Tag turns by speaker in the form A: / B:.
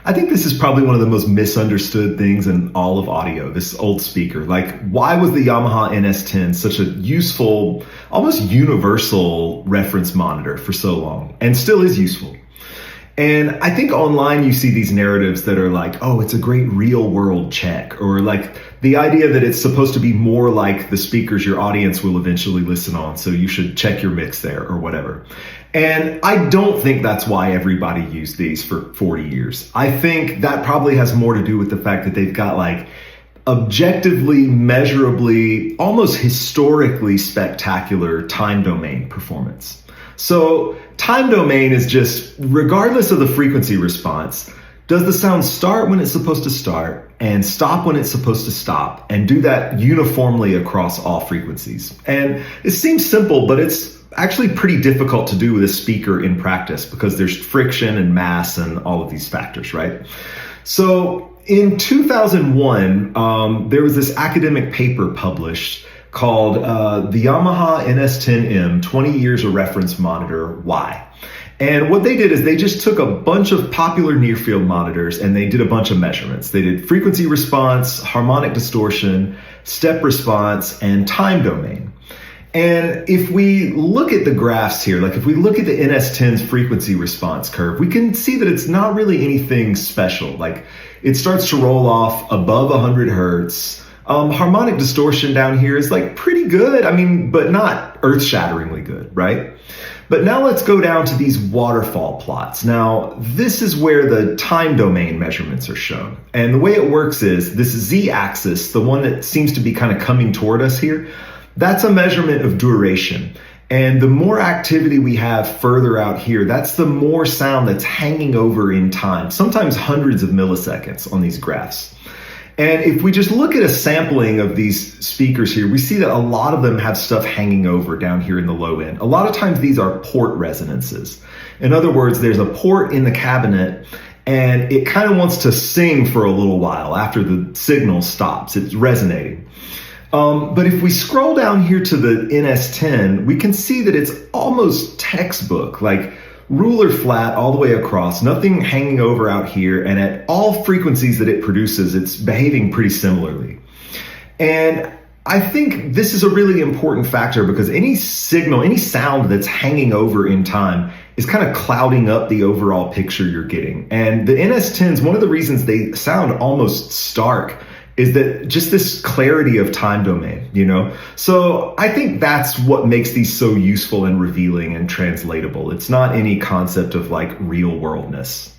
A: I think this is probably one of the most misunderstood things in all of audio, this old speaker. Like, why was the Yamaha NS10 such a useful, almost universal reference monitor for so long, and still is useful? And I think online you see these narratives that are like, oh, it's a great real world check, or like the idea that it's supposed to be more like the speakers your audience will eventually listen on, so you should check your mix there or whatever. And I don't think that's why everybody used these for 40 years. I think that probably has more to do with the fact that they've got like objectively, measurably, almost historically spectacular time domain performance. So time domain is just, regardless of the frequency response, does the sound start when it's supposed to start and stop when it's supposed to stop, and do that uniformly across all frequencies? And it seems simple, but it's actually pretty difficult to do with a speaker in practice because there's friction and mass and all of these factors, right? So in 2001, there was this academic paper published called the Yamaha NS10M, 20 Years of Reference Monitor, Why? And what they did is they just took a bunch of popular near-field monitors and they did a bunch of measurements. They did frequency response, harmonic distortion, step response, and time domain. And if we look at the graphs here, like if we look at the NS10's frequency response curve, we can see that it's not really anything special. Like it starts to roll off above 100 hertz. Harmonic distortion down here is like pretty good. I mean, but not earth-shatteringly good, right? But now let's go down to these waterfall plots. Now, this is where the time domain measurements are shown. And the way it works is this z-axis, the one that seems to be kind of coming toward us here, that's a measurement of duration. And the more activity we have further out here, that's the more sound that's hanging over in time, sometimes hundreds of milliseconds on these graphs. And if we just look at a sampling of these speakers here, we see that a lot of them have stuff hanging over down here in the low end. A lot of times these are port resonances. In other words, there's a port in the cabinet and it kind of wants to sing for a little while after the signal stops. It's resonating. But if we scroll down here to the NS10, we can see that it's almost textbook, like ruler flat all the way across, nothing hanging over out here, and at all frequencies that it produces, it's behaving pretty similarly. And I think this is a really important factor because any signal, any sound that's hanging over in time is kind of clouding up the overall picture you're getting. And the NS10s, one of the reasons they sound almost stark is that just this clarity of time domain, you know? So I think that's what makes these so useful and revealing and translatable. It's not any concept of like real worldness.